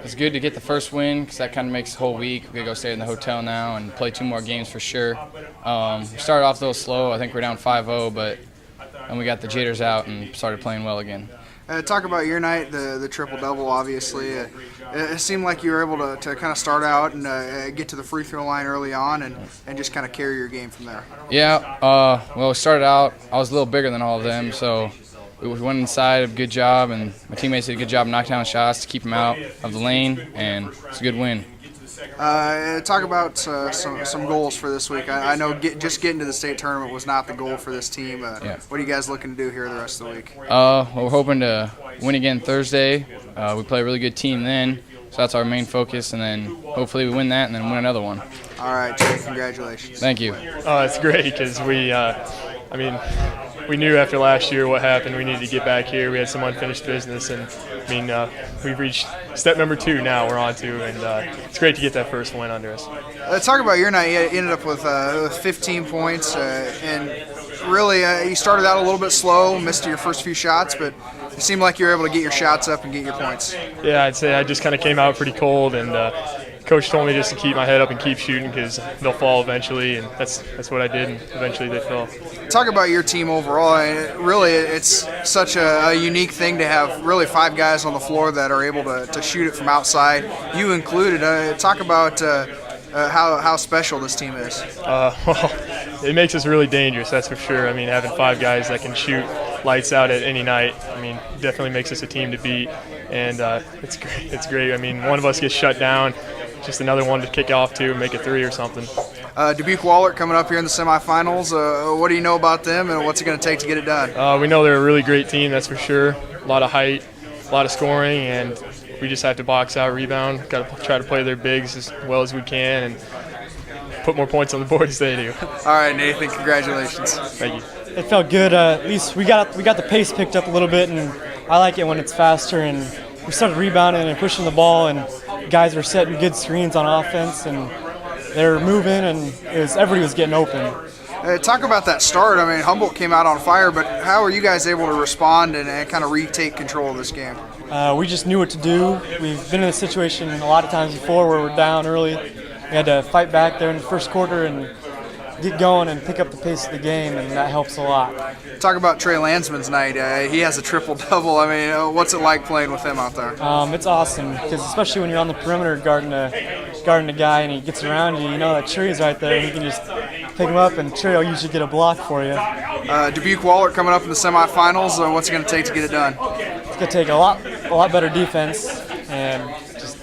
It's good to get the first win because that kind of makes the whole week. We're going to go stay in the hotel now and play 2 more games for sure. We started off a little slow. I think we're down 5-0, but and we got the jitters out and started playing well again. Talk about your night, the triple-double, obviously. It seemed like you were able to kind of start out and get to the free throw line early on and just kind of carry your game from there. Yeah, well, we started out, I was a little bigger than all of them, so we went inside, a good job, and my teammates did a good job knocking down shots to keep them out of the lane, and it's a good win. Talk about some goals for this week. I know just getting to the state tournament was not the goal for this team. Yeah. What are you guys looking to do here the rest of the week? Well, we're hoping to win again Thursday. We play a really good team then, so that's our main focus, and then hopefully we win that and then win another one. All right, Jay, congratulations. Thank you. It's great because we knew after last year what happened. We needed to get back here. We had some unfinished business, and we've reached step number 2 now we're on to, and it's great to get that first win under us. Talk about your night. You ended up with 15 points, and really you started out a little bit slow, missed your first few shots, but it seemed like you were able to get your shots up and get your points. Yeah, I'd say I just kind of came out pretty cold, and Coach told me just to keep my head up and keep shooting because they'll fall eventually, and that's what I did, and eventually they fell. Talk about your team overall. Really, it's such a unique thing to have really 5 guys on the floor that are able to shoot it from outside, you included. Talk about how special this team is. Well, it makes us really dangerous, that's for sure. Having 5 guys that can shoot lights out at any night, definitely makes us a team to beat, and it's great. It's great. One of us gets shut down, just another one to kick off to, make a 3 or something. Dubuque-Wahlert coming up here in the semifinals. What do you know about them, and what's it going to take to get it done? We know they're a really great team, that's for sure. A lot of height, a lot of scoring, and we just have to box out, rebound. Got to try to play their bigs as well as we can and put more points on the board as they do. All right, Nathan, congratulations. Thank you. It felt good. At least we got the pace picked up a little bit, and I like it when it's faster. And we started rebounding and pushing the ball, and guys were setting good screens on offense, and they were moving, and everybody was getting open. Talk about that start. Humboldt came out on fire, but how are you guys able to respond and kind of retake control of this game? We just knew what to do. We've been in this situation a lot of times before where we're down early. We had to fight back there in the first quarter and get going and pick up the pace of the game, and that helps a lot. Talk about Trey Lansman's night. He has a triple-double. What's it like playing with him out there? It's awesome because especially when you're on the perimeter guarding a guy and he gets around you, you know that Trey's right there, and you can just pick him up, and Trey will usually get a block for you. Dubuque-Wahlert coming up in the semifinals. What's it going to take to get it done? It's going to take a lot better defense and just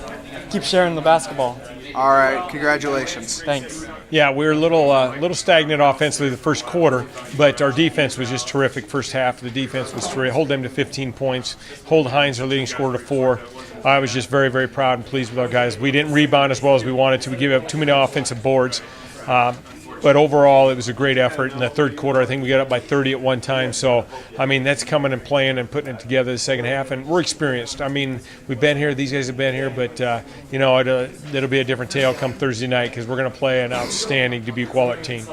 keep sharing the basketball. All right, congratulations. Thanks. Yeah, we were a little stagnant offensively the first quarter, but our defense was just terrific. First half, the defense was terrific. Hold them to 15 points. Hold Hines, our leading scorer, to 4. I was just very, very proud and pleased with our guys. We didn't rebound as well as we wanted to. We gave up too many offensive boards. But overall, it was a great effort. In the third quarter, I think we got up by 30 at one time. So, that's coming and playing and putting it together the second half. And we're experienced. We've been here. These guys have been here. But, it'll be a different tale come Thursday night because we're going to play an outstanding Dubuque-Wahlert team.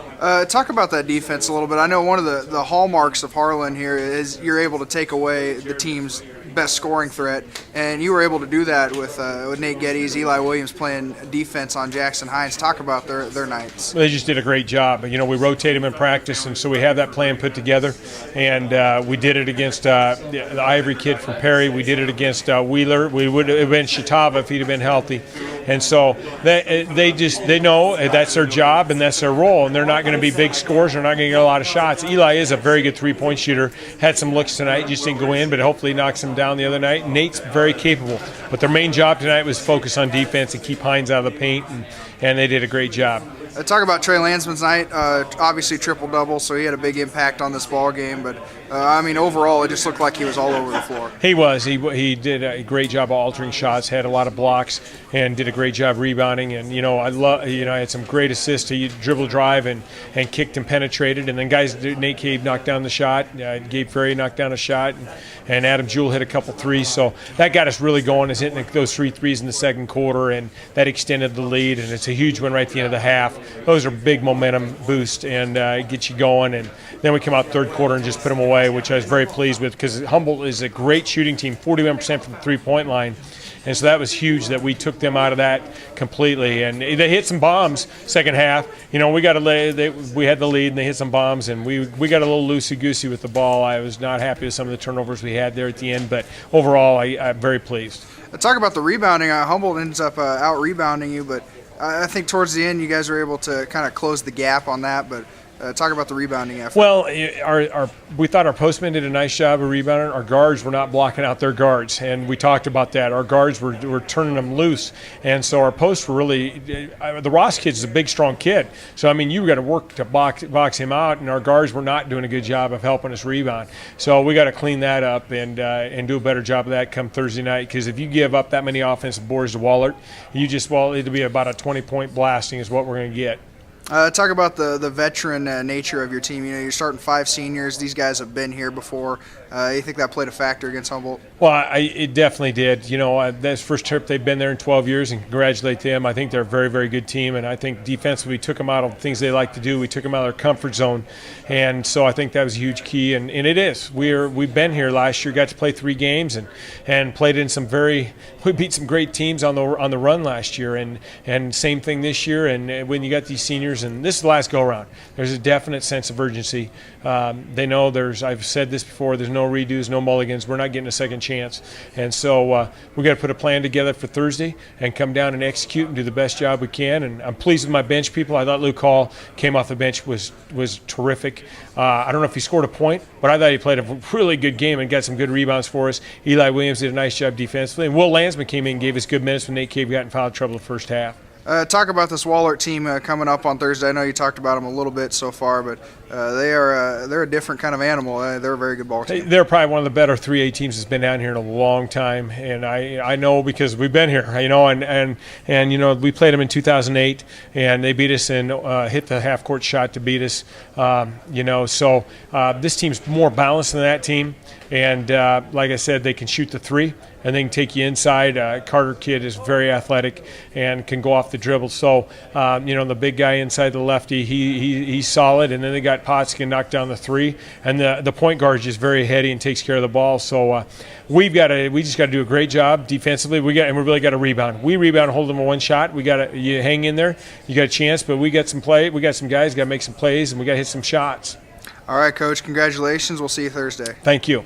Talk about that defense a little bit. I know one of the hallmarks of Harlan here is you're able to take away the team's best scoring threat, and you were able to do that with Nate Geddes, Eli Williams playing defense on Jackson Hines. Talk about their nights. They just did a great job. We rotate them in practice, and so we have that plan put together. And we did it against the Ivory kid from Perry. We did it against Wheeler. We would have been Shatava if he'd have been healthy. And so they know that's their job and that's their role, and they're not going to be big scorers. They're not going to get a lot of shots. Eli is a very good three-point shooter. Had some looks tonight, just didn't go in, but hopefully knocks them down the other night. Nate's very capable, but their main job tonight was focus on defense and keep Hines out of the paint, and they did a great job. Talk about Trey Lansman's night. Obviously triple-double, so he had a big impact on this ball game. But overall, it just looked like he was all over the floor. He was. He did a great job of altering shots. Had a lot of blocks and did a great job rebounding. And I had some great assists. He dribble drive and kicked and penetrated. And then Nate Cave knocked down the shot. Gabe Ferry knocked down a shot, and Adam Juhl hit a couple threes. So that got us really going. Is hitting those 3 threes in the second quarter, and that extended the lead. And it's a huge one right at the end of the half. Those are big momentum boost and get you going. And then we come out third quarter and just put them away, which I was very pleased with because Humboldt is a great shooting team, 41% from the three-point line. And so that was huge that we took them out of that completely. And they hit some bombs second half. You know, we had the lead and they hit some bombs, and we got a little loosey-goosey with the ball. I was not happy with some of the turnovers we had there at the end, but overall I'm very pleased. Talk about the rebounding. Humboldt ends up out-rebounding you, but I think towards the end you guys were able to kind of close the gap on that, but talk about the rebounding effort. Well, we thought our postmen did a nice job of rebounding. Our guards were not blocking out their guards, and we talked about that. Our guards were turning them loose, and so our posts were really the Ross kid is a big, strong kid. So, I mean, you got to work to box him out, and our guards were not doing a good job of helping us rebound. So we got to clean that up and do a better job of that come Thursday night, because if you give up that many offensive boards to Wallert, it'll be about a 20-point blasting is what we're going to get. Talk about the veteran nature of your team. You know, you're starting 5 seniors. These guys have been here before. You think that played a factor against Humboldt? Well, it definitely did. You know, that's the first trip they've been there in 12 years, and congratulate them. I think they're a very, very good team, and I think defensively we took them out of things they like to do. We took them out of their comfort zone, and so I think that was a huge key, and it is. We've been here last year, got to play 3 games, and played in we beat some great teams on the run last year, and same thing this year. And when you got these seniors, and this is the last go-around, there's a definite sense of urgency. They know I've said this before, there's no redos, no mulligans. We're not getting a second chance. And so we got to put a plan together for Thursday and come down and execute and do the best job we can. And I'm pleased with my bench people. I thought Luke Hall came off the bench was terrific. I don't know if he scored a point, but I thought he played a really good game and got some good rebounds for us. Eli Williams did a nice job defensively. And Will Lansman came in and gave us good minutes when Nate Cave got in foul trouble the first half. Talk about this Wallert team coming up on Thursday. I know you talked about them a little bit so far, but they're a different kind of animal. They're a very good ball team. They're probably one of the better 3A teams that's been down here in a long time, and I know because we've been here. You know, and you know, we played them in 2008, and they beat us and hit the half-court shot to beat us. You know, so this team's more balanced than that team, and like I said, they can shoot the 3. And they can take you inside. Carter kid is very athletic and can go off the dribble. So, you know, the big guy inside the lefty, he's solid. And then they got Potts can knock down the 3. And the point guard is just very heady and takes care of the ball. So we just got to do a great job defensively. We really got to rebound. We rebound and hold them a 1 shot. You hang in there. You got a chance, but we got some play. We got some guys got to make some plays, and we got to hit some shots. All right, Coach. Congratulations. We'll see you Thursday. Thank you.